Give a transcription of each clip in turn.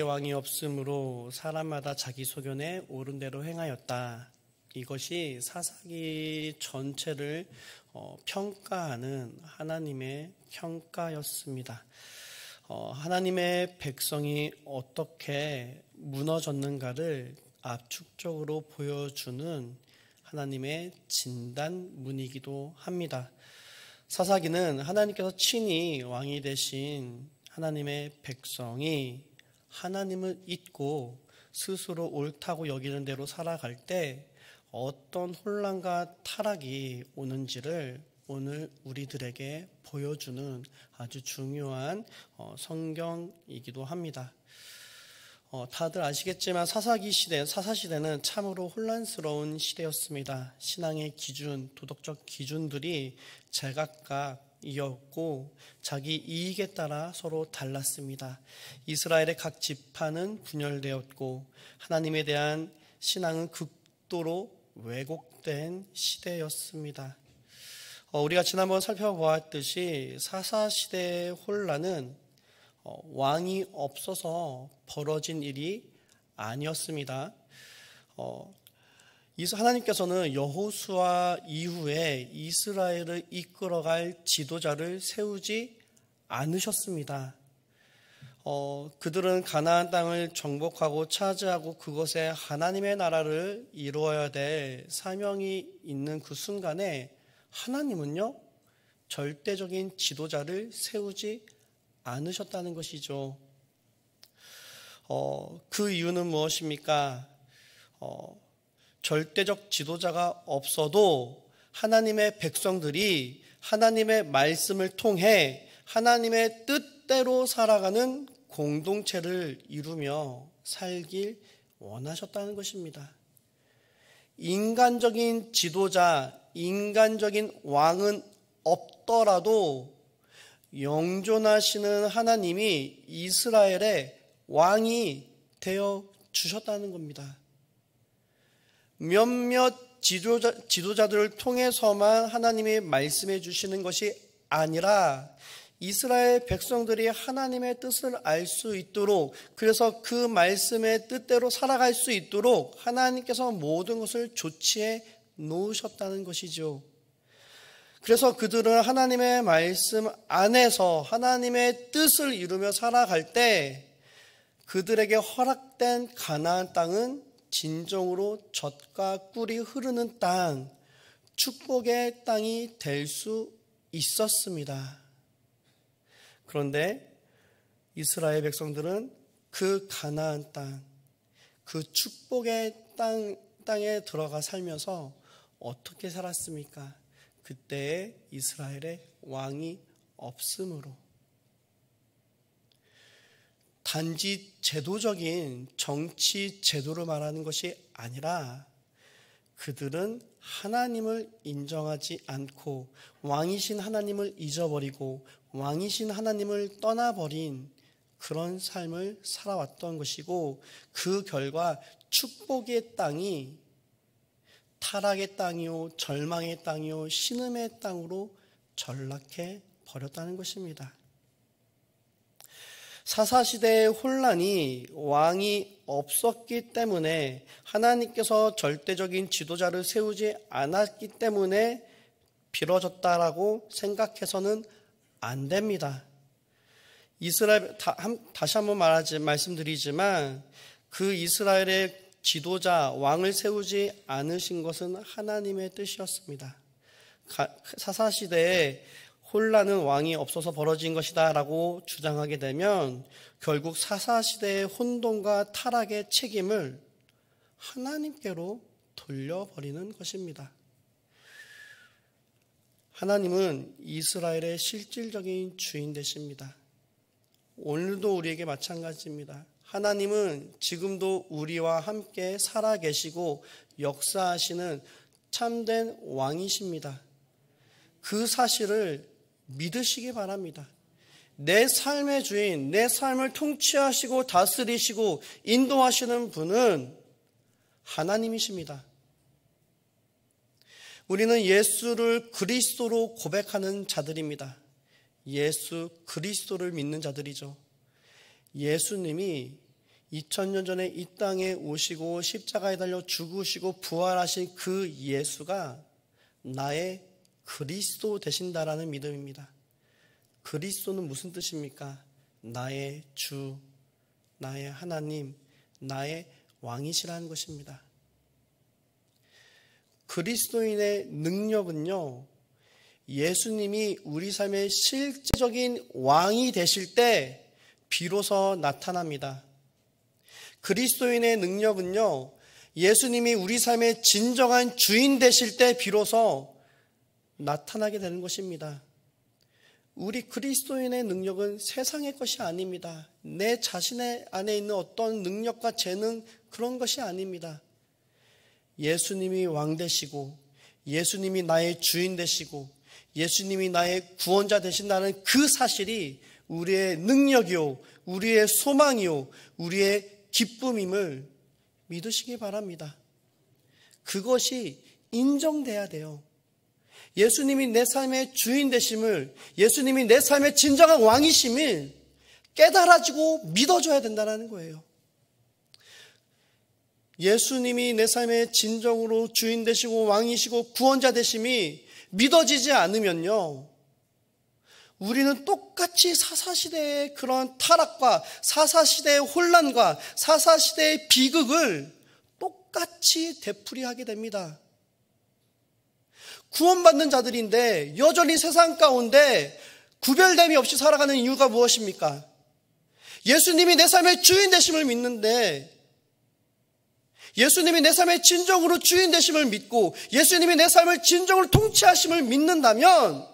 왕이 없으므로 사람마다 자기 소견에 옳은 대로 행하였다. 이것이 사사기 전체를 평가하는 하나님의 평가였습니다. 하나님의 백성이 어떻게 무너졌는가를 압축적으로 보여주는 하나님의 진단문이기도 합니다. 사사기는 하나님께서 친히 왕이 되신 하나님의 백성이 하나님을 잊고 스스로 옳다고 여기는 대로 살아갈 때 어떤 혼란과 타락이 오는지를 오늘 우리들에게 보여주는 아주 중요한 성경이기도 합니다. 다들 아시겠지만 사사시대는 참으로 혼란스러운 시대였습니다. 신앙의 기준, 도덕적 기준들이 제각각이었고 자기 이익에 따라 서로 달랐습니다. 이스라엘의 각 지파는 분열되었고 하나님에 대한 신앙은 극도로 왜곡된 시대였습니다. 우리가 지난번 살펴보았듯이 사사시대의 혼란은 왕이 없어서 벌어진 일이 아니었습니다. 하나님께서는 여호수아 이후에 이스라엘을 이끌어갈 지도자를 세우지 않으셨습니다. 그들은 가나안 땅을 정복하고 차지하고 그것에 하나님의 나라를 이루어야 될 사명이 있는 그 순간에 하나님은요, 절대적인 지도자를 세우지 않으셨다는 것이죠. 그 이유는 무엇입니까? 절대적 지도자가 없어도 하나님의 백성들이 하나님의 말씀을 통해 하나님의 뜻대로 살아가는 공동체를 이루며 살길 원하셨다는 것입니다. 인간적인 지도자, 인간적인 왕은 없더라도 영존하시는 하나님이 이스라엘의 왕이 되어 주셨다는 겁니다. 몇몇 지도자들을 통해서만 하나님이 말씀해 주시는 것이 아니라 이스라엘 백성들이 하나님의 뜻을 알 수 있도록, 그래서 그 말씀의 뜻대로 살아갈 수 있도록 하나님께서 모든 것을 조치해 놓으셨다는 것이죠. 그래서 그들은 하나님의 말씀 안에서 하나님의 뜻을 이루며 살아갈 때 그들에게 허락된 가나안 땅은 진정으로 젖과 꿀이 흐르는 땅, 축복의 땅이 될 수 있었습니다. 그런데 이스라엘 백성들은 그 가나안 땅, 그 축복의 땅에 들어가 살면서 어떻게 살았습니까? 그때의 이스라엘의 왕이 없으므로. 단지 제도적인 정치 제도를 말하는 것이 아니라 그들은 하나님을 인정하지 않고 왕이신 하나님을 잊어버리고 왕이신 하나님을 떠나버린 그런 삶을 살아왔던 것이고, 그 결과 축복의 땅이 타락의 땅이요, 절망의 땅이요, 신음의 땅으로 전락해 버렸다는 것입니다. 사사시대의 혼란이 왕이 없었기 때문에, 하나님께서 절대적인 지도자를 세우지 않았기 때문에 빌어졌다라고 생각해서는 안 됩니다. 다시 한번 말씀드리지만 그 이스라엘의 지도자, 왕을 세우지 않으신 것은 하나님의 뜻이었습니다. 사사시대에 혼란은 왕이 없어서 벌어진 것이다 라고 주장하게 되면 결국 사사시대의 혼돈과 타락의 책임을 하나님께로 돌려버리는 것입니다. 하나님은 이스라엘의 실질적인 주인 되십니다. 오늘도 우리에게 마찬가지입니다. 하나님은 지금도 우리와 함께 살아계시고 역사하시는 참된 왕이십니다. 그 사실을 믿으시기 바랍니다. 내 삶의 주인, 내 삶을 통치하시고 다스리시고 인도하시는 분은 하나님이십니다. 우리는 예수를 그리스도로 고백하는 자들입니다. 예수 그리스도를 믿는 자들이죠. 예수님이 2000년 전에 이 땅에 오시고 십자가에 달려 죽으시고 부활하신 그 예수가 나의 그리스도 되신다라는 믿음입니다. 그리스도는 무슨 뜻입니까? 나의 주, 나의 하나님, 나의 왕이시라는 것입니다. 그리스도인의 능력은요, 예수님이 우리 삶의 실제적인 왕이 되실 때 비로소 나타납니다. 그리스도인의 능력은요, 예수님이 우리 삶의 진정한 주인 되실 때 비로소 나타나게 되는 것입니다. 우리 그리스도인의 능력은 세상의 것이 아닙니다. 내 자신의 안에 있는 어떤 능력과 재능, 그런 것이 아닙니다. 예수님이 왕 되시고, 예수님이 나의 주인 되시고, 예수님이 나의 구원자 되신다는 그 사실이 우리의 능력이요, 우리의 소망이요, 우리의 기쁨임을 믿으시기 바랍니다. 그것이 인정돼야 돼요. 예수님이 내 삶의 주인 되심을, 예수님이 내 삶의 진정한 왕이심을 깨달아지고 믿어줘야 된다는 거예요. 예수님이 내 삶의 진정으로 주인 되시고 왕이시고 구원자 되심이 믿어지지 않으면요, 우리는 똑같이 사사시대의 그런 타락과 사사시대의 혼란과 사사시대의 비극을 똑같이 되풀이하게 됩니다. 구원받는 자들인데 여전히 세상 가운데 구별됨이 없이 살아가는 이유가 무엇입니까? 예수님이 내 삶의 주인 되심을 믿는데, 예수님이 내 삶의 진정으로 주인 되심을 믿고 예수님이 내 삶을 진정으로 통치하심을 믿는다면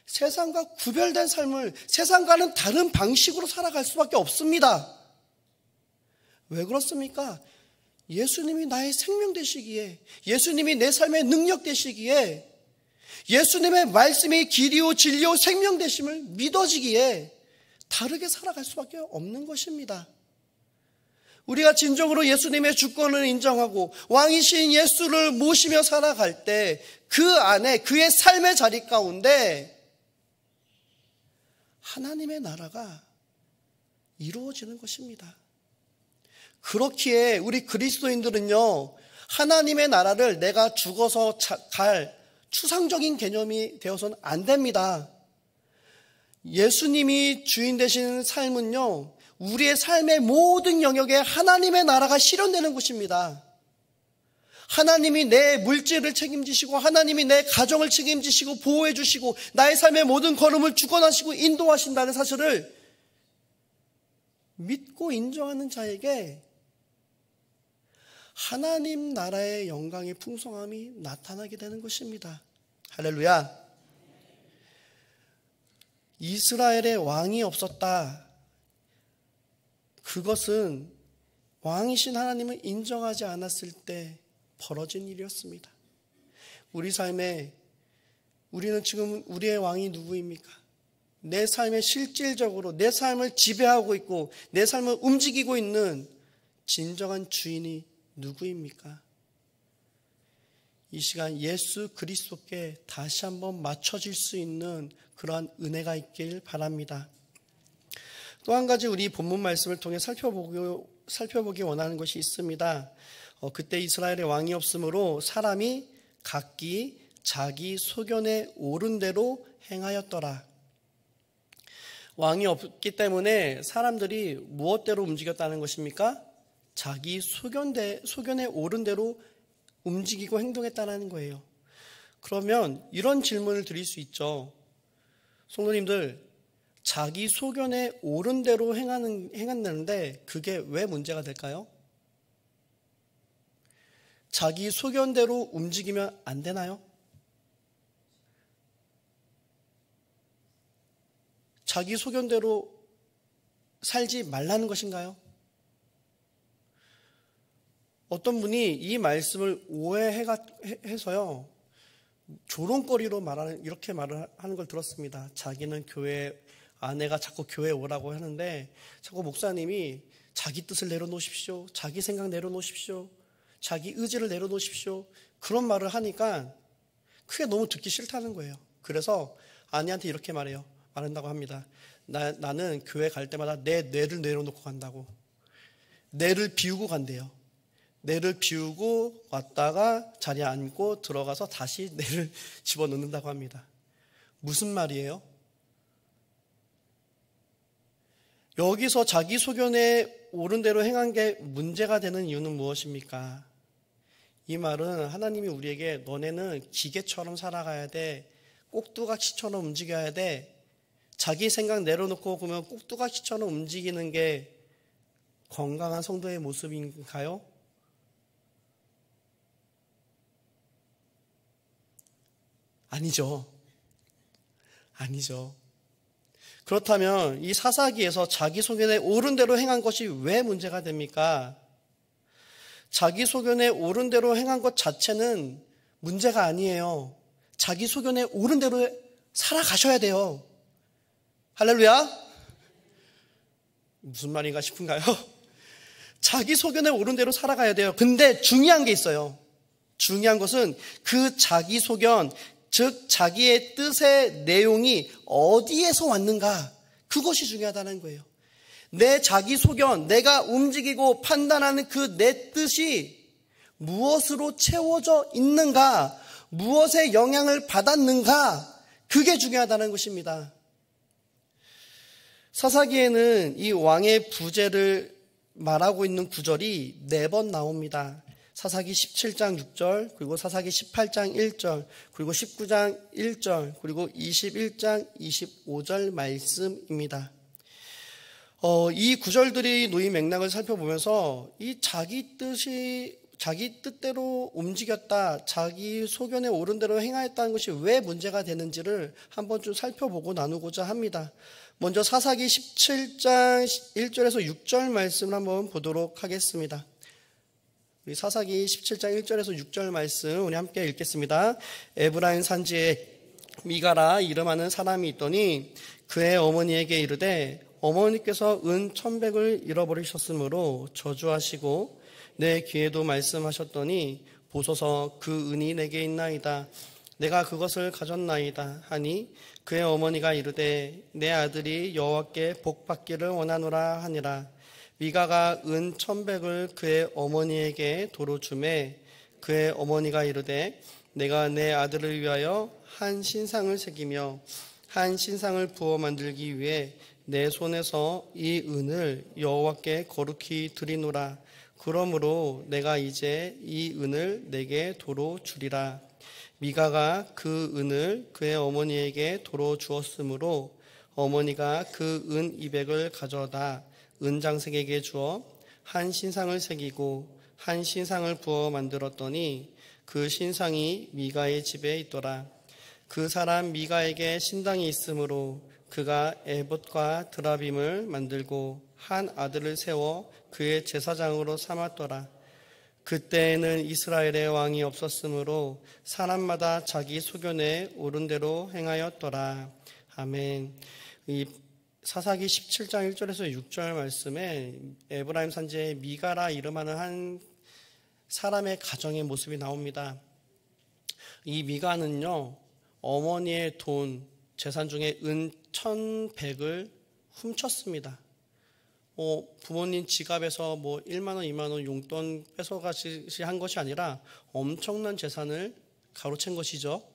세상과 구별된 삶을, 세상과는 다른 방식으로 살아갈 수밖에 없습니다. 왜 그렇습니까? 예수님이 나의 생명 되시기에, 예수님이 내 삶의 능력 되시기에, 예수님의 말씀이 길이요 진리요 생명 되심을 믿어지기에 다르게 살아갈 수밖에 없는 것입니다. 우리가 진정으로 예수님의 주권을 인정하고 왕이신 예수를 모시며 살아갈 때 그 안에, 그의 삶의 자리 가운데 하나님의 나라가 이루어지는 것입니다. 그렇기에 우리 그리스도인들은요, 하나님의 나라를 내가 죽어서 갈 추상적인 개념이 되어서는 안 됩니다. 예수님이 주인 되시는 삶은요, 우리의 삶의 모든 영역에 하나님의 나라가 실현되는 것입니다. 하나님이 내 물질을 책임지시고, 하나님이 내 가정을 책임지시고 보호해 주시고, 나의 삶의 모든 걸음을 주권하시고 인도하신다는 사실을 믿고 인정하는 자에게 하나님 나라의 영광의 풍성함이 나타나게 되는 것입니다. 할렐루야. 이스라엘에 왕이 없었다. 그것은 왕이신 하나님을 인정하지 않았을 때 벌어진 일이었습니다. 우리 삶에 우리는 지금 우리의 왕이 누구입니까? 내 삶에 실질적으로 내 삶을 지배하고 있고 내 삶을 움직이고 있는 진정한 주인이 누구입니까? 이 시간 예수 그리스도께 다시 한번 맞춰질 수 있는 그러한 은혜가 있길 바랍니다. 또 한 가지 우리 본문 말씀을 통해 살펴보기 원하는 것이 있습니다. 그때 이스라엘의 왕이 없으므로 사람이 각기 자기 소견에 옳은 대로 행하였더라. 왕이 없기 때문에 사람들이 무엇대로 움직였다는 것입니까? 자기 소견에 옳은 대로 움직이고 행동했다는 거예요. 그러면 이런 질문을 드릴 수 있죠. 성도님들, 자기 소견에 옳은 대로 행했는데 그게 왜 문제가 될까요? 자기 소견대로 움직이면 안 되나요? 자기 소견대로 살지 말라는 것인가요? 어떤 분이 이 말씀을 오해해서요, 조롱거리로 이렇게 말을 하는 걸 들었습니다. 자기는 아내가 자꾸 교회에 오라고 하는데 자꾸 목사님이 자기 뜻을 내려놓으십시오, 자기 생각 내려놓으십시오, 자기 의지를 내려놓으십시오, 그런 말을 하니까 그게 너무 듣기 싫다는 거예요. 그래서 아내한테 이렇게 말한다고 합니다. 나는 교회 갈 때마다 내 뇌를 내려놓고 간다고. 뇌를 비우고 간대요. 뇌를 비우고 왔다가 자리에 앉고 들어가서 다시 뇌를 집어넣는다고 합니다. 무슨 말이에요? 여기서 자기 소견에 옳은 대로 행한 게 문제가 되는 이유는 무엇입니까? 이 말은 하나님이 우리에게 너네는 기계처럼 살아가야 돼. 꼭두각시처럼 움직여야 돼. 자기 생각 내려놓고 그러면 꼭두각시처럼 움직이는 게 건강한 성도의 모습인가요? 아니죠. 아니죠. 그렇다면 이 사사기에서 자기 소견에 옳은 대로 행한 것이 왜 문제가 됩니까? 자기 소견에 옳은 대로 행한 것 자체는 문제가 아니에요. 자기 소견에 옳은 대로 살아가셔야 돼요. 할렐루야? 무슨 말인가 싶은가요? 자기 소견에 옳은 대로 살아가야 돼요. 근데 중요한 게 있어요. 중요한 것은 그 자기 소견, 즉 자기의 뜻의 내용이 어디에서 왔는가, 그것이 중요하다는 거예요. 내 자기 소견, 내가 움직이고 판단하는 그 내 뜻이 무엇으로 채워져 있는가, 무엇의 영향을 받았는가, 그게 중요하다는 것입니다. 사사기에는 이 왕의 부재를 말하고 있는 구절이 4번 나옵니다. 사사기 17장 6절, 그리고 사사기 18장 1절, 그리고 19장 1절, 그리고 21장 25절 말씀입니다. 이 구절들이 놓인 맥락을 살펴보면서 이 자기 뜻대로 움직였다, 자기 소견에 옳은 대로 행하였다는 것이 왜 문제가 되는지를 한번 좀 살펴보고 나누고자 합니다. 먼저 사사기 17장 1절에서 6절 말씀을 한번 보도록 하겠습니다. 우리 사사기 17장 1절에서 6절 말씀 우리 함께 읽겠습니다. 에브라임 산지에 미가라 이름하는 사람이 있더니 그의 어머니에게 이르되 어머니께서 은 1,100을 잃어버리셨으므로 저주하시고 내 귀에도 말씀하셨더니 보소서 그 은이 내게 있나이다. 내가 그것을 가졌나이다 하니 그의 어머니가 이르되 내 아들이 여호와께 복받기를 원하노라 하니라. 미가가 은 1,100을 그의 어머니에게 도로 주매 그의 어머니가 이르되 내가 내 아들을 위하여 한 신상을 새기며 한 신상을 부어 만들기 위해 내 손에서 이 은을 여호와께 거룩히 드리노라. 그러므로 내가 이제 이 은을 내게 도로 주리라. 미가가 그 은을 그의 어머니에게 도로 주었으므로 어머니가 그 은 200을 가져다 은장색에게 주어 한 신상을 새기고 한 신상을 부어 만들었더니 그 신상이 미가의 집에 있더라. 그 사람 미가에게 신당이 있으므로 그가 에봇과 드라빔을 만들고 한 아들을 세워 그의 제사장으로 삼았더라. 그때에는 이스라엘의 왕이 없었으므로 사람마다 자기 소견에 옳은 대로 행하였더라. 아멘. 이 사사기 17장 1절에서 6절 말씀에 에브라임 산지에 미가라 이름하는 한 사람의 가정의 모습이 나옵니다. 이 미가는요, 어머니의 돈, 재산 중에 은 1,100을 훔쳤습니다. 부모님 지갑에서 1만 원, 2만 원 용돈 뺏어가시 한 것이 아니라 엄청난 재산을 가로챈 것이죠.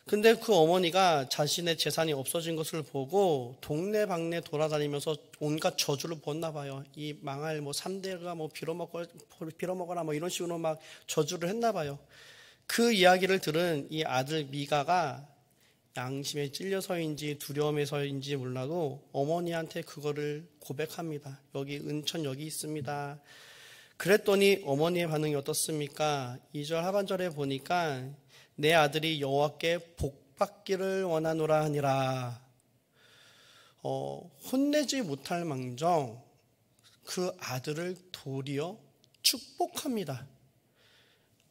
근데 그 어머니가 자신의 재산이 없어진 것을 보고 동네방네 돌아다니면서 온갖 저주를 부었나 봐요. 이 망할 3대가 빌어먹어라 이런 식으로 막 저주를 했나 봐요. 그 이야기를 들은 이 아들 미가가 양심에 찔려서인지 두려움에서인지 몰라도 어머니한테 그거를 고백합니다. 여기 은천 여기 있습니다. 그랬더니 어머니의 반응이 어떻습니까? 2절 하반절에 보니까 내 아들이 여호와께 복받기를 원하노라 하니라. 혼내지 못할 망정 그 아들을 도리어 축복합니다.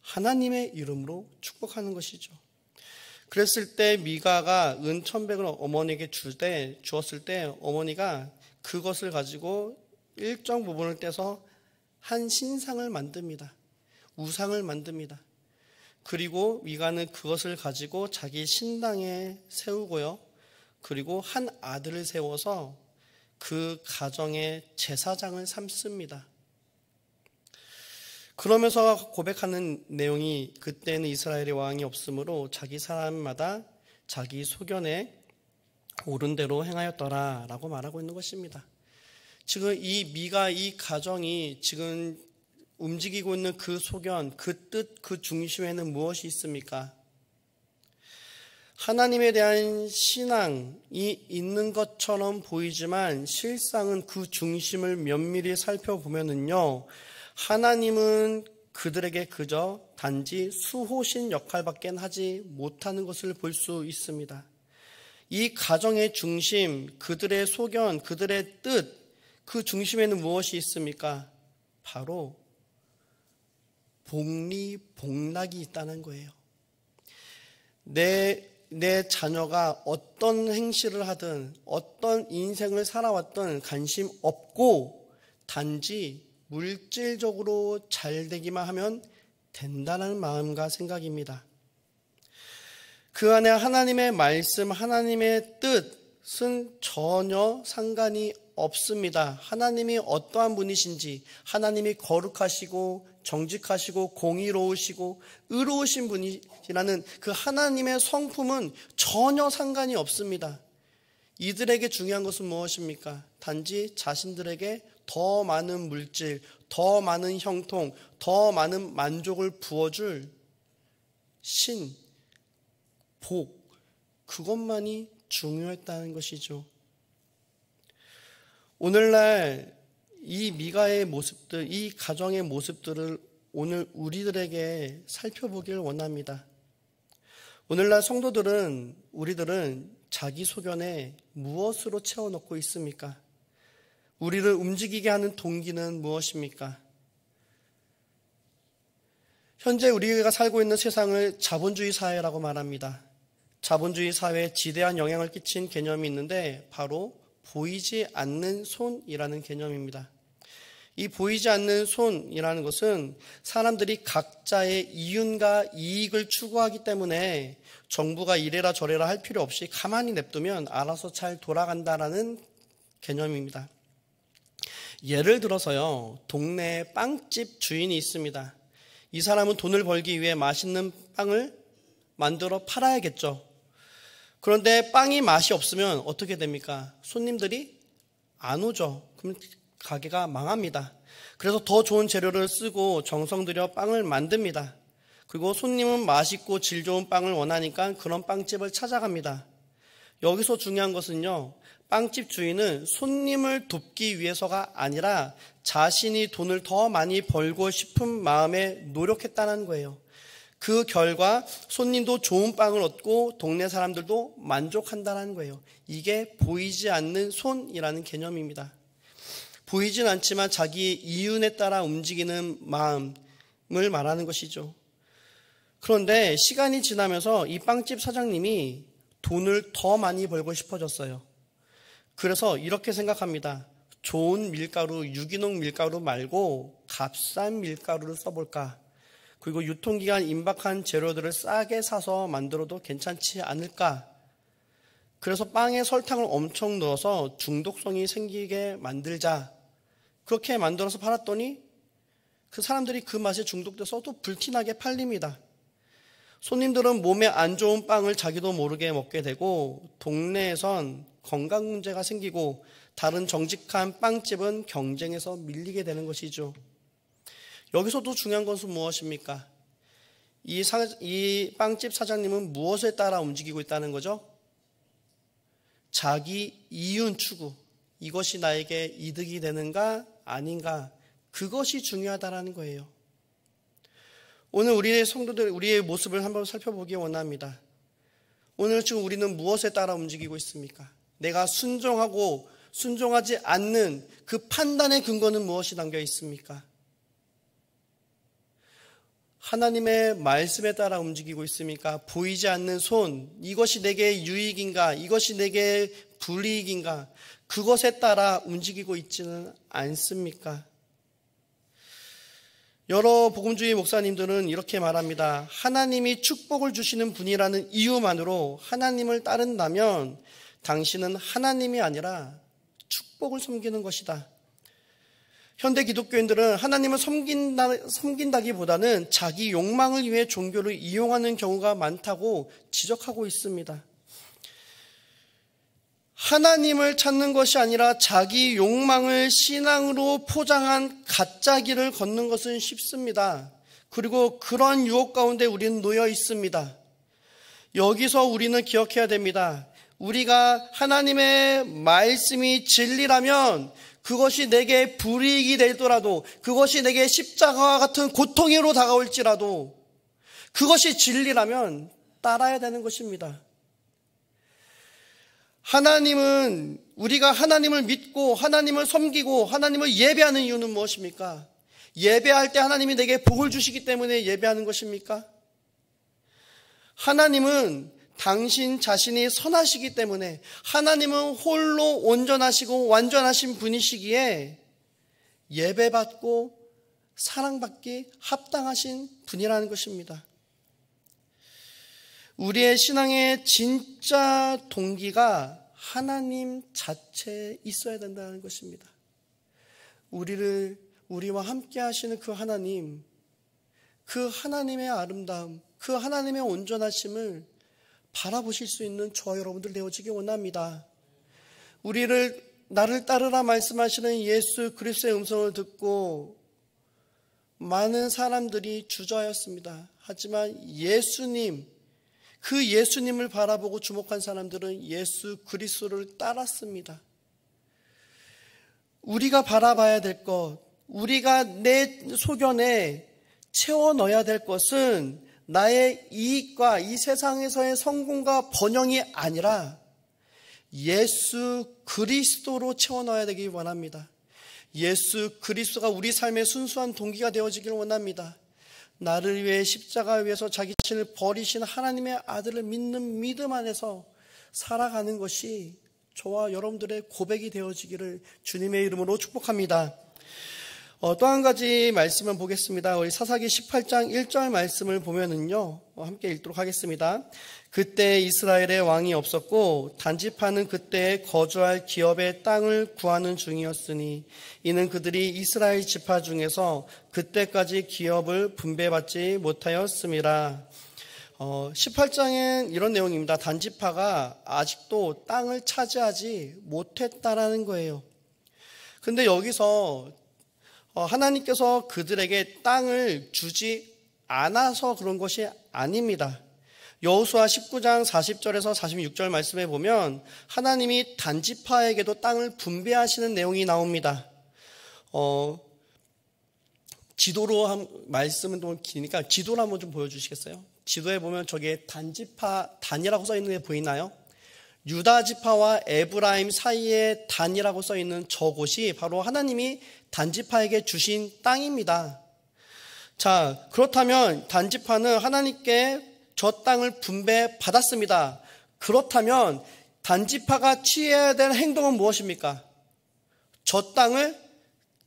하나님의 이름으로 축복하는 것이죠. 그랬을 때 미가가 은 1,100을 어머니에게 주었을 때 어머니가 그것을 가지고 일정 부분을 떼서 한 신상을 만듭니다. 우상을 만듭니다. 그리고 미가는 그것을 가지고 자기 신당에 세우고요. 그리고 한 아들을 세워서 그 가정의 제사장을 삼습니다. 그러면서 고백하는 내용이 그때는 이스라엘의 왕이 없으므로 자기 사람마다 자기 소견에 옳은 대로 행하였더라 라고 말하고 있는 것입니다. 지금 이 미가, 이 가정이 지금 움직이고 있는 그 소견, 그 뜻, 그 중심에는 무엇이 있습니까? 하나님에 대한 신앙이 있는 것처럼 보이지만 실상은 그 중심을 면밀히 살펴보면은요, 하나님은 그들에게 그저 단지 수호신 역할밖에 하지 못하는 것을 볼 수 있습니다. 이 가정의 중심, 그들의 소견, 그들의 뜻, 그 중심에는 무엇이 있습니까? 바로 복리복락이 있다는 거예요. 내 자녀가 어떤 행실을 하든 어떤 인생을 살아왔든 관심 없고 단지 물질적으로 잘 되기만 하면 된다는 마음과 생각입니다. 그 안에 하나님의 말씀, 하나님의 뜻은 전혀 상관이 없습니다. 하나님이 어떠한 분이신지, 하나님이 거룩하시고 정직하시고 공의로우시고 의로우신 분이라는 그 하나님의 성품은 전혀 상관이 없습니다. 이들에게 중요한 것은 무엇입니까? 단지 자신들에게 더 많은 물질, 더 많은 형통, 더 많은 만족을 부어줄 신, 복, 그것만이 중요했다는 것이죠. 오늘날 이 미가의 모습들, 이 가정의 모습들을 오늘 우리들에게 살펴보길 원합니다. 오늘날 성도들은, 우리들은 자기 소견에 무엇으로 채워넣고 있습니까? 우리를 움직이게 하는 동기는 무엇입니까? 현재 우리가 살고 있는 세상을 자본주의 사회라고 말합니다. 자본주의 사회에 지대한 영향을 끼친 개념이 있는데 바로 보이지 않는 손이라는 개념입니다. 이 보이지 않는 손이라는 것은 사람들이 각자의 이윤과 이익을 추구하기 때문에 정부가 이래라 저래라 할 필요 없이 가만히 냅두면 알아서 잘 돌아간다라는 개념입니다. 예를 들어서요, 동네에 빵집 주인이 있습니다. 이 사람은 돈을 벌기 위해 맛있는 빵을 만들어 팔아야겠죠. 그런데 빵이 맛이 없으면 어떻게 됩니까? 손님들이 안 오죠. 그럼 가게가 망합니다. 그래서 더 좋은 재료를 쓰고 정성 들여 빵을 만듭니다. 그리고 손님은 맛있고 질 좋은 빵을 원하니까 그런 빵집을 찾아갑니다. 여기서 중요한 것은요, 빵집 주인은 손님을 돕기 위해서가 아니라 자신이 돈을 더 많이 벌고 싶은 마음에 노력했다는 거예요. 그 결과 손님도 좋은 빵을 얻고 동네 사람들도 만족한다는 거예요. 이게 보이지 않는 손이라는 개념입니다. 보이진 않지만 자기의 이윤에 따라 움직이는 마음을 말하는 것이죠. 그런데 시간이 지나면서 이 빵집 사장님이 돈을 더 많이 벌고 싶어졌어요. 그래서 이렇게 생각합니다. 좋은 밀가루, 유기농 밀가루 말고 값싼 밀가루를 써볼까? 그리고 유통기간 임박한 재료들을 싸게 사서 만들어도 괜찮지 않을까? 그래서 빵에 설탕을 엄청 넣어서 중독성이 생기게 만들자. 그렇게 만들어서 팔았더니 그 사람들이 그 맛에 중독돼서 또 불티나게 팔립니다. 손님들은 몸에 안 좋은 빵을 자기도 모르게 먹게 되고 동네에선 건강 문제가 생기고 다른 정직한 빵집은 경쟁에서 밀리게 되는 것이죠. 여기서도 중요한 것은 무엇입니까? 이 빵집 사장님은 무엇에 따라 움직이고 있다는 거죠? 자기 이윤 추구. 이것이 나에게 이득이 되는가 아닌가, 그것이 중요하다라는 거예요. 오늘 우리의 성도들, 우리의 모습을 한번 살펴보기 원합니다. 오늘 지금 우리는 무엇에 따라 움직이고 있습니까? 내가 순종하고 순종하지 않는 그 판단의 근거는 무엇이 담겨 있습니까? 하나님의 말씀에 따라 움직이고 있습니까? 보이지 않는 손, 이것이 내게 유익인가? 이것이 내게 불이익인가? 그것에 따라 움직이고 있지는 않습니까? 여러 복음주의 목사님들은 이렇게 말합니다. 하나님이 축복을 주시는 분이라는 이유만으로 하나님을 따른다면 당신은 하나님이 아니라 축복을 섬기는 것이다. 현대 기독교인들은 하나님을 섬긴다기보다는 자기 욕망을 위해 종교를 이용하는 경우가 많다고 지적하고 있습니다. 하나님을 찾는 것이 아니라 자기 욕망을 신앙으로 포장한 가짜 길을 걷는 것은 쉽습니다. 그리고 그런 유혹 가운데 우리는 놓여 있습니다. 여기서 우리는 기억해야 됩니다. 우리가 하나님의 말씀이 진리라면 그것이 내게 불이익이 되더라도, 그것이 내게 십자가와 같은 고통으로 다가올지라도 그것이 진리라면 따라야 되는 것입니다. 하나님은, 우리가 하나님을 믿고 하나님을 섬기고 하나님을 예배하는 이유는 무엇입니까? 예배할 때 하나님이 내게 복을 주시기 때문에 예배하는 것입니까? 하나님은 당신 자신이 선하시기 때문에, 하나님은 홀로 온전하시고 완전하신 분이시기에 예배받고 사랑받기 합당하신 분이라는 것입니다. 우리의 신앙의 진짜 동기가 하나님 자체에 있어야 된다는 것입니다. 우리와 함께 하시는 그 하나님, 그 하나님의 아름다움, 그 하나님의 온전하심을 바라보실 수 있는 저와 여러분들 되어지기 원합니다. 나를 따르라 말씀하시는 예수 그리스도의 음성을 듣고 많은 사람들이 주저하였습니다. 하지만 그 예수님을 바라보고 주목한 사람들은 예수 그리스도를 따랐습니다. 우리가 바라봐야 될 것, 우리가 내 소견에 채워 넣어야 될 것은 나의 이익과 이 세상에서의 성공과 번영이 아니라 예수 그리스도로 채워 넣어야 되기 원합니다. 예수 그리스도가 우리 삶의 순수한 동기가 되어지기를 원합니다. 나를 위해 십자가 위에서 자기 자신을 버리신 하나님의 아들을 믿는 믿음 안에서 살아가는 것이 저와 여러분들의 고백이 되어지기를 주님의 이름으로 축복합니다. 또 한 가지 말씀을 보겠습니다. 우리 사사기 18장 1절 말씀을 보면은요, 함께 읽도록 하겠습니다. 그때 이스라엘의 왕이 없었고 단지파는 그때 거주할 기업의 땅을 구하는 중이었으니 이는 그들이 이스라엘 지파 중에서 그때까지 기업을 분배받지 못하였음이라. 18장엔 이런 내용입니다. 단지파가 아직도 땅을 차지하지 못했다라는 거예요. 근데 여기서 하나님께서 그들에게 땅을 주지 않아서 그런 것이 아닙니다. 여호수아 19장 40절에서 46절 말씀에 보면 하나님이 단지파에게도 땅을 분배하시는 내용이 나옵니다. 지도로 말씀은 좀 기니까 지도로 한번 좀 보여주시겠어요? 지도에 보면 저기에 단지파 단이라고 써 있는 게 보이나요? 유다 지파와 에브라임 사이에 단이라고 써 있는 저곳이 바로 하나님이 단지파에게 주신 땅입니다. 자, 그렇다면 단지파는 하나님께 저 땅을 분배받았습니다. 그렇다면 단지파가 취해야 될 행동은 무엇입니까? 저 땅을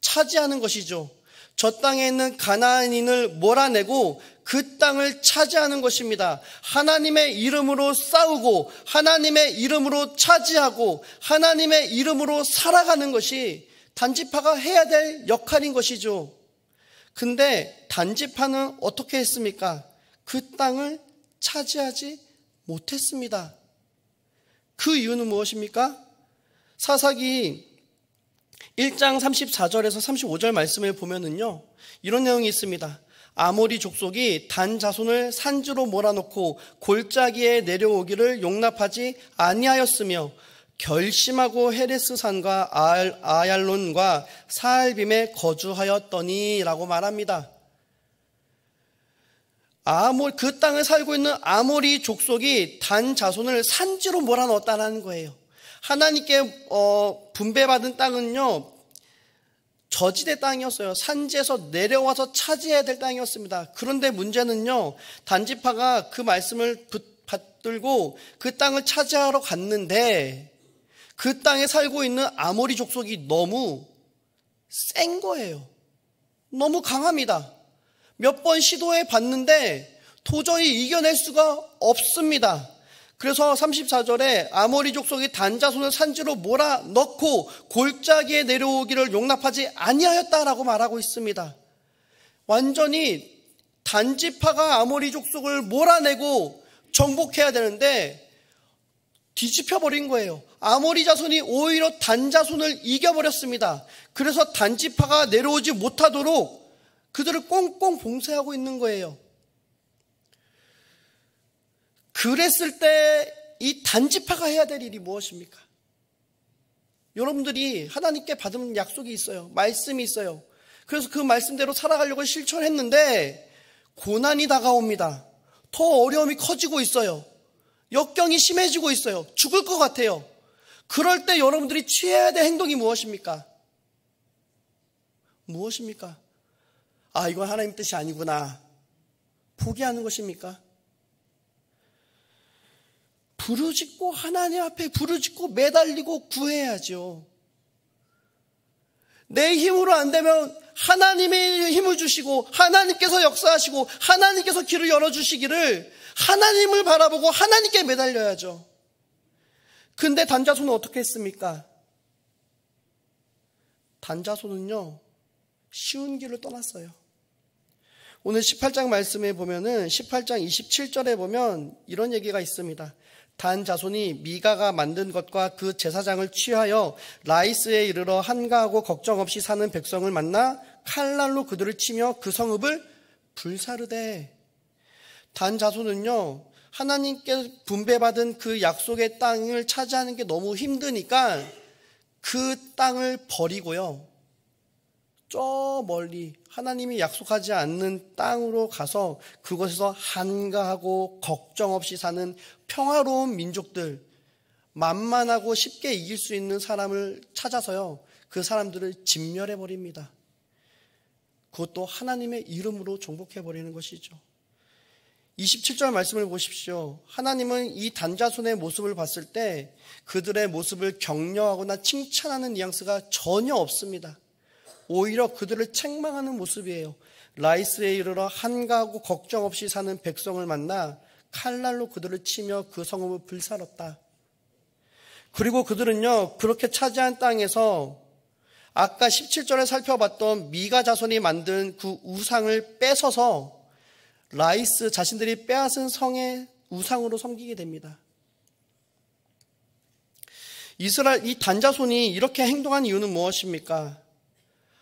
차지하는 것이죠. 저 땅에 있는 가나안인을 몰아내고 그 땅을 차지하는 것입니다. 하나님의 이름으로 싸우고 하나님의 이름으로 차지하고 하나님의 이름으로 살아가는 것이 단지파가 해야 될 역할인 것이죠. 근데 단지파는 어떻게 했습니까? 그 땅을 차지하지 못했습니다. 그 이유는 무엇입니까? 사사기 1장 34절에서 35절 말씀을 보면은요, 이런 내용이 있습니다. 아모리 족속이 단 자손을 산지로 몰아넣고 골짜기에 내려오기를 용납하지 아니하였으며 결심하고 헤레스 산과 아얄론과 사알빔에 거주하였더니 라고 말합니다. 그 땅을 살고 있는 아모리 족속이 단 자손을 산지로 몰아넣었다는 거예요. 하나님께 분배받은 땅은요, 저지대 땅이었어요. 산지에서 내려와서 차지해야 될 땅이었습니다. 그런데 문제는요, 단지파가 그 말씀을 받들고 그 땅을 차지하러 갔는데 그 땅에 살고 있는 아모리 족속이 너무 센 거예요. 너무 강합니다. 몇 번 시도해 봤는데 도저히 이겨낼 수가 없습니다. 그래서 34절에 아모리 족속이 단 자손을 산지로 몰아넣고 골짜기에 내려오기를 용납하지 아니하였다라고 말하고 있습니다. 완전히 단지파가 아모리 족속을 몰아내고 정복해야 되는데 뒤집혀 버린 거예요. 아모리 자손이 오히려 단 자손을 이겨버렸습니다. 그래서 단지파가 내려오지 못하도록 그들을 꽁꽁 봉쇄하고 있는 거예요. 그랬을 때 이 단지파가 해야 될 일이 무엇입니까? 여러분들이 하나님께 받은 약속이 있어요. 말씀이 있어요. 그래서 그 말씀대로 살아가려고 실천했는데 고난이 다가옵니다. 더 어려움이 커지고 있어요. 역경이 심해지고 있어요. 죽을 것 같아요. 그럴 때 여러분들이 취해야 될 행동이 무엇입니까? 무엇입니까? 아, 이건 하나님 뜻이 아니구나. 포기하는 것입니까? 부르짖고 하나님 앞에 부르짖고 매달리고 구해야죠. 내 힘으로 안 되면 하나님이 힘을 주시고 하나님께서 역사하시고 하나님께서 길을 열어주시기를 하나님을 바라보고 하나님께 매달려야죠. 근데 단자손은 어떻게 했습니까? 단자손은요, 쉬운 길을 떠났어요. 오늘 18장 말씀에 보면은 18장 27절에 보면 이런 얘기가 있습니다. 단 자손이 미가가 만든 것과 그 제사장을 취하여 라이스에 이르러 한가하고 걱정 없이 사는 백성을 만나 칼날로 그들을 치며 그 성읍을 불사르되. 단 자손은요, 하나님께 분배받은 그 약속의 땅을 차지하는 게 너무 힘드니까 그 땅을 버리고요, 저 멀리 하나님이 약속하지 않는 땅으로 가서 그곳에서 한가하고 걱정 없이 사는 평화로운 민족들, 만만하고 쉽게 이길 수 있는 사람을 찾아서요, 그 사람들을 진멸해버립니다. 그것도 하나님의 이름으로 정복해버리는 것이죠. 27절 말씀을 보십시오. 하나님은 이 단자손의 모습을 봤을 때 그들의 모습을 격려하거나 칭찬하는 뉘앙스가 전혀 없습니다. 오히려 그들을 책망하는 모습이에요. 라이스에 이르러 한가하고 걱정 없이 사는 백성을 만나 칼날로 그들을 치며 그 성읍을 불살랐다. 그리고 그들은요, 그렇게 차지한 땅에서 아까 17절에 살펴봤던 미가 자손이 만든 그 우상을 뺏어서 라이스 자신들이 빼앗은 성의 우상으로 섬기게 됩니다. 이스라엘 이 단자손이 이렇게 행동한 이유는 무엇입니까?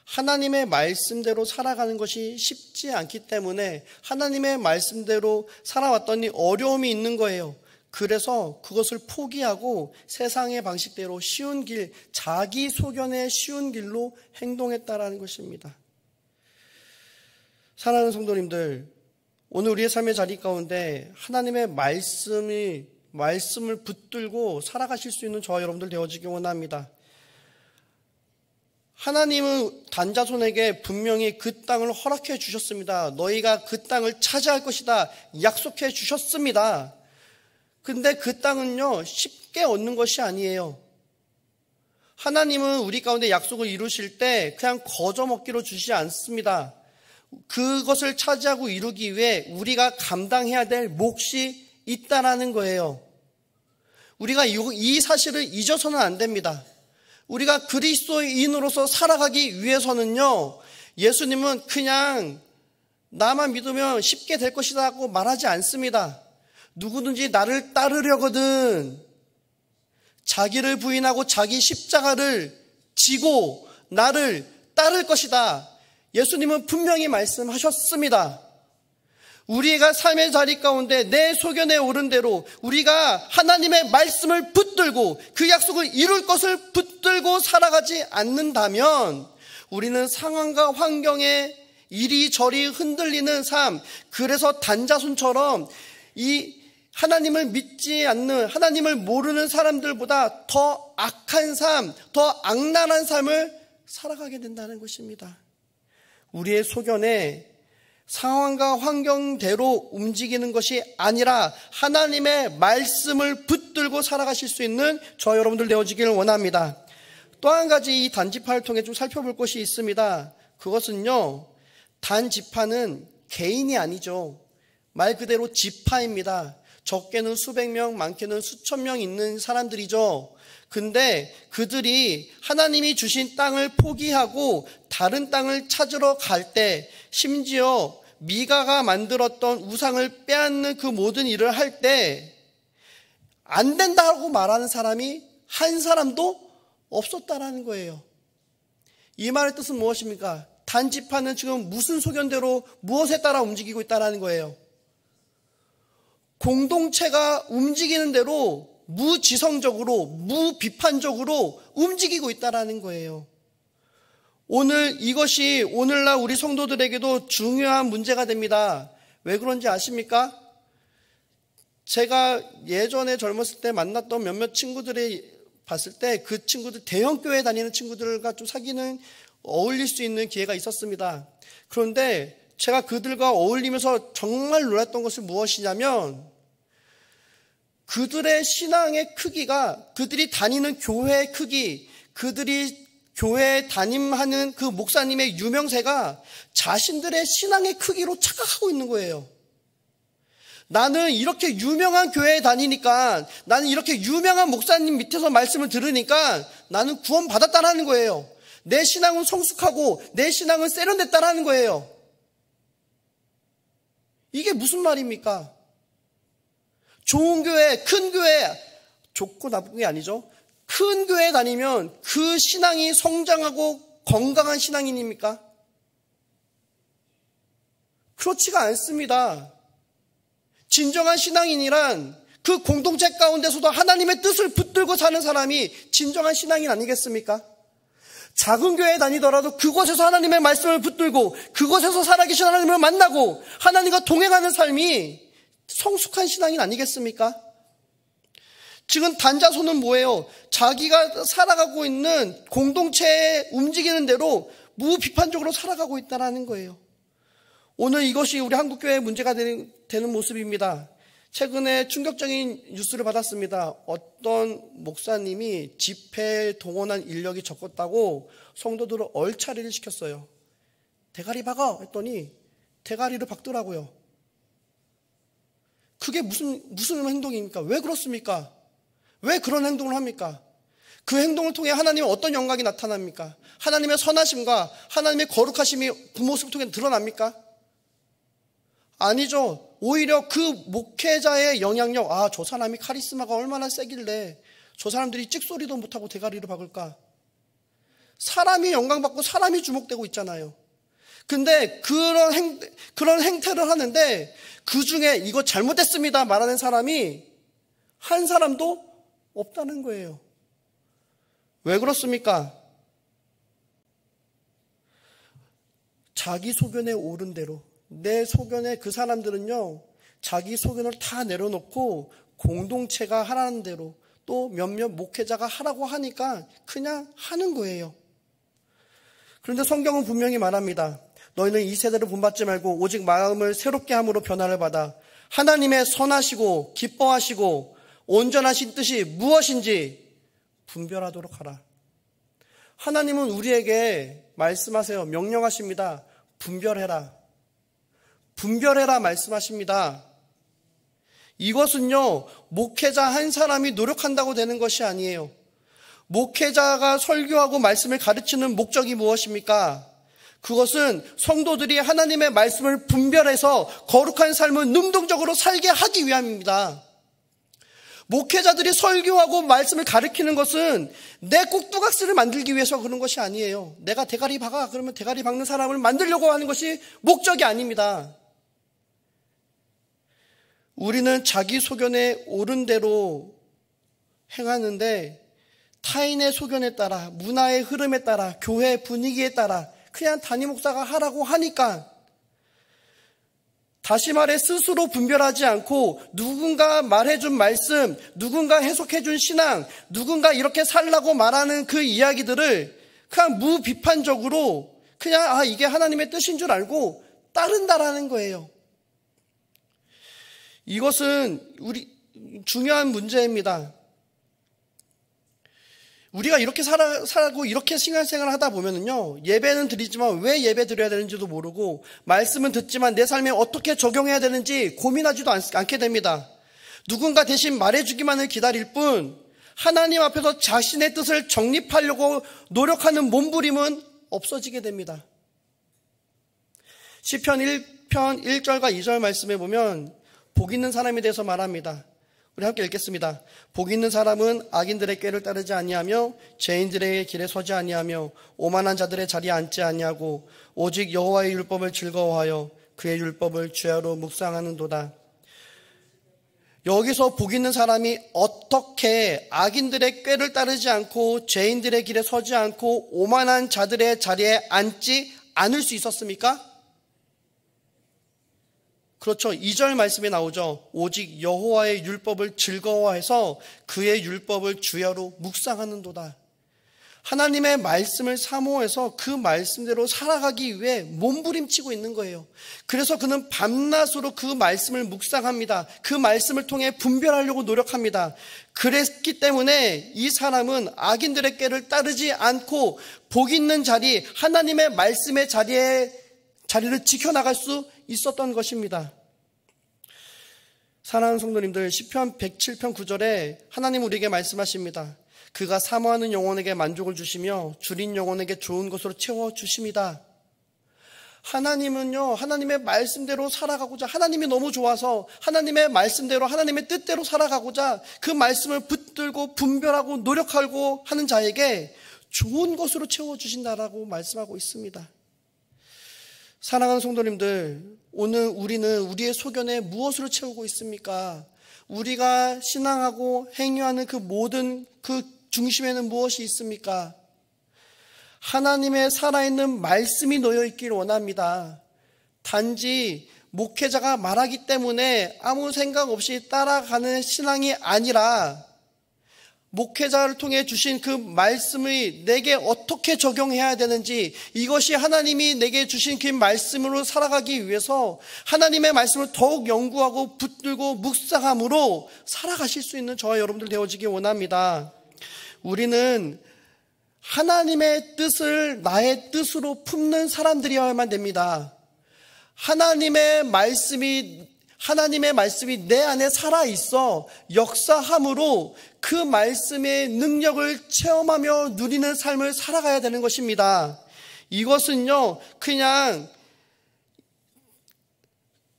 하나님의 말씀대로 살아가는 것이 쉽지 않기 때문에 하나님의 말씀대로 살아왔더니 어려움이 있는 거예요. 그래서 그것을 포기하고 세상의 방식대로 쉬운 길, 자기 소견의 쉬운 길로 행동했다라는 것입니다. 사랑하는 성도님들, 오늘 우리의 삶의 자리 가운데 하나님의 말씀을 붙들고 살아가실 수 있는 저와 여러분들 되어지기 원합니다. 하나님은 단자손에게 분명히 그 땅을 허락해 주셨습니다. 너희가 그 땅을 차지할 것이다 약속해 주셨습니다. 근데 그 땅은요, 쉽게 얻는 것이 아니에요. 하나님은 우리 가운데 약속을 이루실 때 그냥 거저먹기로 주시지 않습니다. 그것을 차지하고 이루기 위해 우리가 감당해야 될 몫이 있다라는 거예요. 우리가 이 사실을 잊어서는 안 됩니다. 우리가 그리스도인으로서 살아가기 위해서는요, 예수님은 그냥 나만 믿으면 쉽게 될 것이다 하고 말하지 않습니다. 누구든지 나를 따르려거든 자기를 부인하고 자기 십자가를 지고 나를 따를 것이다. 예수님은 분명히 말씀하셨습니다. 우리가 삶의 자리 가운데 내 소견에 오른 대로 우리가 하나님의 말씀을 붙들고 그 약속을 이룰 것을 붙들고 살아가지 않는다면 우리는 상황과 환경에 이리저리 흔들리는 삶, 그래서 단자손처럼 이 하나님을 믿지 않는, 하나님을 모르는 사람들보다 더 악한 삶, 더 악랄한 삶을 살아가게 된다는 것입니다. 우리의 소견에 상황과 환경대로 움직이는 것이 아니라 하나님의 말씀을 붙들고 살아가실 수 있는 저 여러분들 되어지기를 원합니다. 또 한 가지 이 단지파를 통해 좀 살펴볼 것이 있습니다. 그것은요, 단지파는 개인이 아니죠. 말 그대로 지파입니다. 적게는 수백 명, 많게는 수천 명 있는 사람들이죠. 근데 그들이 하나님이 주신 땅을 포기하고 다른 땅을 찾으러 갈 때, 심지어 미가가 만들었던 우상을 빼앗는 그 모든 일을 할 때 안 된다고 말하는 사람이 한 사람도 없었다라는 거예요. 이 말의 뜻은 무엇입니까? 단지파는 지금 무슨 소견대로 무엇에 따라 움직이고 있다는 거예요. 공동체가 움직이는 대로 무지성적으로, 무비판적으로 움직이고 있다는 거예요. 오늘 이것이 오늘날 우리 성도들에게도 중요한 문제가 됩니다. 왜 그런지 아십니까? 제가 예전에 젊었을 때 만났던 몇몇 친구들이 봤을 때 그 친구들, 대형교회 다니는 친구들과 좀 어울릴 수 있는 기회가 있었습니다. 그런데 제가 그들과 어울리면서 정말 놀랐던 것은 무엇이냐면, 그들의 신앙의 크기가, 그들이 다니는 교회의 크기, 그들이 교회에 담임하는 그 목사님의 유명세가 자신들의 신앙의 크기로 착각하고 있는 거예요. 나는 이렇게 유명한 교회에 다니니까, 나는 이렇게 유명한 목사님 밑에서 말씀을 들으니까 나는 구원 받았다라는 거예요. 내 신앙은 성숙하고 내 신앙은 세련됐다라는 거예요. 이게 무슨 말입니까? 좋은 교회, 큰 교회, 좋고 나쁜 게 아니죠. 큰 교회에 다니면 그 신앙이 성장하고 건강한 신앙인입니까? 그렇지가 않습니다. 진정한 신앙인이란 그 공동체 가운데서도 하나님의 뜻을 붙들고 사는 사람이 진정한 신앙인 아니겠습니까? 작은 교회에 다니더라도 그곳에서 하나님의 말씀을 붙들고 그곳에서 살아계신 하나님을 만나고 하나님과 동행하는 삶이 성숙한 신앙인 아니겠습니까? 지금 단자손은 뭐예요? 자기가 살아가고 있는 공동체에 움직이는 대로 무비판적으로 살아가고 있다는 거예요. 오늘 이것이 우리 한국교회의 문제가 되는 모습입니다. 최근에 충격적인 뉴스를 받았습니다. 어떤 목사님이 집회에 동원한 인력이 적었다고 성도들을 얼차리를 시켰어요. 대가리 박아 했더니 대가리를 박더라고요. 그게 무슨 행동입니까? 왜 그렇습니까? 왜 그런 행동을 합니까? 그 행동을 통해 하나님의 어떤 영광이 나타납니까? 하나님의 선하심과 하나님의 거룩하심이 그 모습을 통해 드러납니까? 아니죠. 오히려 그 목회자의 영향력, 저 사람이 카리스마가 얼마나 세길래 저 사람들이 찍소리도 못하고 대가리를 박을까? 사람이 영광받고 사람이 주목되고 있잖아요. 근데 그런 행태를 하는데 그 중에 이거 잘못됐습니다 말하는 사람이 한 사람도 없다는 거예요. 왜 그렇습니까? 자기 소견에 오른 대로, 내 소견에 그 사람들은요, 자기 소견을 다 내려놓고 공동체가 하라는 대로 또 몇몇 목회자가 하라고 하니까 그냥 하는 거예요. 그런데 성경은 분명히 말합니다. 너희는 이 세대를 본받지 말고 오직 마음을 새롭게 함으로 변화를 받아 하나님의 선하시고 기뻐하시고 온전하신 뜻이 무엇인지 분별하도록 하라. 하나님은 우리에게 말씀하세요. 명령하십니다. 분별해라. 분별해라 말씀하십니다. 이것은요, 목회자 한 사람이 노력한다고 되는 것이 아니에요. 목회자가 설교하고 말씀을 가르치는 목적이 무엇입니까? 그것은 성도들이 하나님의 말씀을 분별해서 거룩한 삶을 능동적으로 살게 하기 위함입니다. 목회자들이 설교하고 말씀을 가르치는 것은 내 꼭두각시를 만들기 위해서 그런 것이 아니에요. 내가 대가리 박아 그러면 대가리 박는 사람을 만들려고 하는 것이 목적이 아닙니다. 우리는 자기 소견에 옳은 대로 행하는데 타인의 소견에 따라, 문화의 흐름에 따라, 교회 분위기에 따라 그냥 담임 목사가 하라고 하니까, 다시 말해 스스로 분별하지 않고 누군가 말해준 말씀, 누군가 해석해준 신앙, 누군가 이렇게 살라고 말하는 그 이야기들을 그냥 무비판적으로 그냥 이게 하나님의 뜻인 줄 알고 따른다라는 거예요. 이것은 중요한 문제입니다. 우리가 이렇게 살고 이렇게 신앙생활을 하다 보면은요, 예배는 드리지만 왜 예배 드려야 되는지도 모르고, 말씀은 듣지만 내 삶에 어떻게 적용해야 되는지 고민하지도 않게 됩니다. 누군가 대신 말해주기만을 기다릴 뿐 하나님 앞에서 자신의 뜻을 정립하려고 노력하는 몸부림은 없어지게 됩니다. 시편 1편 1절과 2절 말씀에 보면 복 있는 사람에 대해서 말합니다. 우리 함께 읽겠습니다. 복 있는 사람은 악인들의 꾀를 따르지 아니하며 죄인들의 길에 서지 아니하며 오만한 자들의 자리에 앉지 아니하고 오직 여호와의 율법을 즐거워하여 그의 율법을 주야로 묵상하는도다. 여기서 복 있는 사람이 어떻게 악인들의 꾀를 따르지 않고 죄인들의 길에 서지 않고 오만한 자들의 자리에 앉지 않을 수 있었습니까? 그렇죠. 2절 말씀에 나오죠. 오직 여호와의 율법을 즐거워해서 그의 율법을 주야로 묵상하는도다. 하나님의 말씀을 사모해서 그 말씀대로 살아가기 위해 몸부림치고 있는 거예요. 그래서 그는 밤낮으로 그 말씀을 묵상합니다. 그 말씀을 통해 분별하려고 노력합니다. 그랬기 때문에 이 사람은 악인들의 꾀를 따르지 않고 복 있는 자리, 하나님의 말씀의 자리를 지켜나갈 수 있었던 것입니다. 사랑하는 성도님들, 시편 107편 9절에 하나님 우리에게 말씀하십니다. 그가 사모하는 영혼에게 만족을 주시며 줄인 영혼에게 좋은 것으로 채워주십니다. 하나님은요, 하나님의 말씀대로 살아가고자, 하나님이 너무 좋아서 하나님의 말씀대로, 하나님의 뜻대로 살아가고자 그 말씀을 붙들고 분별하고 노력하고 하는 자에게 좋은 것으로 채워주신다라고 말씀하고 있습니다. 사랑하는 성도님들, 오늘 우리는 우리의 소견에 무엇으로 채우고 있습니까? 우리가 신앙하고 행위하는 그 모든 그 중심에는 무엇이 있습니까? 하나님의 살아있는 말씀이 놓여있기를 원합니다. 단지 목회자가 말하기 때문에 아무 생각 없이 따라가는 신앙이 아니라 목회자를 통해 주신 그 말씀이 내게 어떻게 적용해야 되는지, 이것이 하나님이 내게 주신 그 말씀으로 살아가기 위해서 하나님의 말씀을 더욱 연구하고 붙들고 묵상함으로 살아가실 수 있는 저와 여러분들 되어지기 원합니다. 우리는 하나님의 뜻을 나의 뜻으로 품는 사람들이어야만 됩니다. 하나님의 말씀이 내 안에 살아있어 역사함으로 그 말씀의 능력을 체험하며 누리는 삶을 살아가야 되는 것입니다. 이것은요, 그냥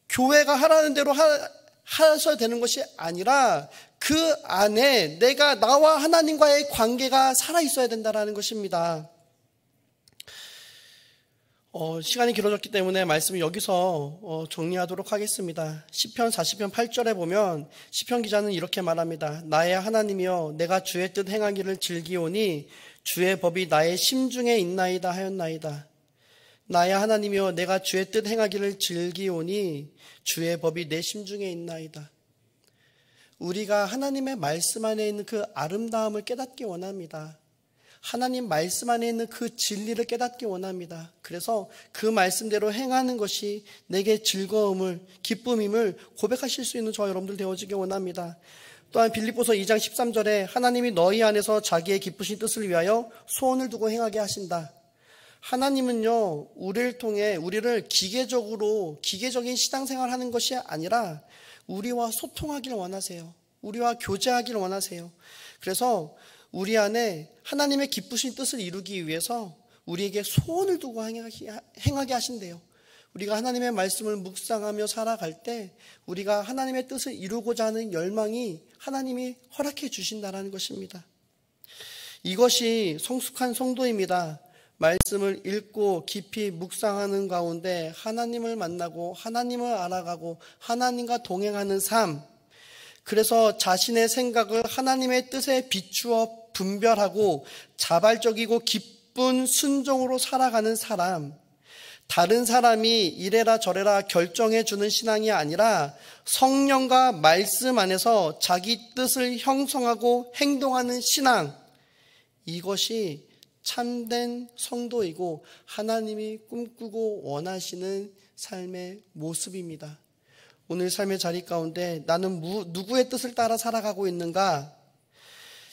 교회가 하라는 대로 하셔야 되는 것이 아니라 그 안에 나와 하나님과의 관계가 살아있어야 된다는 것입니다. 시간이 길어졌기 때문에 말씀을 여기서 정리하도록 하겠습니다. 시편 40편 8절에 보면 시편 기자는 이렇게 말합니다. 나의 하나님이여, 내가 주의 뜻 행하기를 즐기오니 주의 법이 나의 심중에 있나이다 하였나이다. 나의 하나님이여, 내가 주의 뜻 행하기를 즐기오니 주의 법이 내 심중에 있나이다. 우리가 하나님의 말씀 안에 있는 그 아름다움을 깨닫기 원합니다. 하나님 말씀 안에 있는 그 진리를 깨닫기 원합니다. 그래서 그 말씀대로 행하는 것이 내게 즐거움을, 기쁨임을 고백하실 수 있는 저와 여러분들 되어지기 원합니다. 또한 빌립보서 2장 13절에 하나님이 너희 안에서 자기의 기쁘신 뜻을 위하여 소원을 두고 행하게 하신다. 하나님은요, 우리를 통해 우리를 기계적인 신앙생활을 하는 것이 아니라 우리와 소통하기를 원하세요. 우리와 교제하기를 원하세요. 그래서 우리 안에 하나님의 기쁘신 뜻을 이루기 위해서 우리에게 소원을 두고 행하게 하신대요. 우리가 하나님의 말씀을 묵상하며 살아갈 때 우리가 하나님의 뜻을 이루고자 하는 열망이 하나님이 허락해 주신다는 것입니다. 이것이 성숙한 성도입니다. 말씀을 읽고 깊이 묵상하는 가운데 하나님을 만나고 하나님을 알아가고 하나님과 동행하는 삶, 그래서 자신의 생각을 하나님의 뜻에 비추어 분별하고 자발적이고 기쁜 순종으로 살아가는 사람, 다른 사람이 이래라 저래라 결정해 주는 신앙이 아니라 성령과 말씀 안에서 자기 뜻을 형성하고 행동하는 신앙, 이것이 참된 성도이고 하나님이 꿈꾸고 원하시는 삶의 모습입니다. 오늘 삶의 자리 가운데 나는 누구의 뜻을 따라 살아가고 있는가?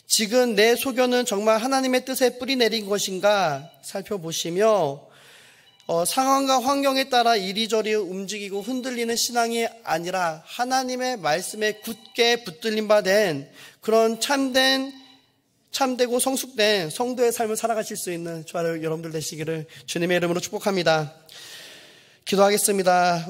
지금 내 소견은 정말 하나님의 뜻에 뿌리 내린 것인가 살펴보시며 상황과 환경에 따라 이리저리 움직이고 흔들리는 신앙이 아니라 하나님의 말씀에 굳게 붙들린 바 된 그런 참되고 성숙된 성도의 삶을 살아가실 수 있는 저와 여러분들 되시기를 주님의 이름으로 축복합니다. 기도하겠습니다.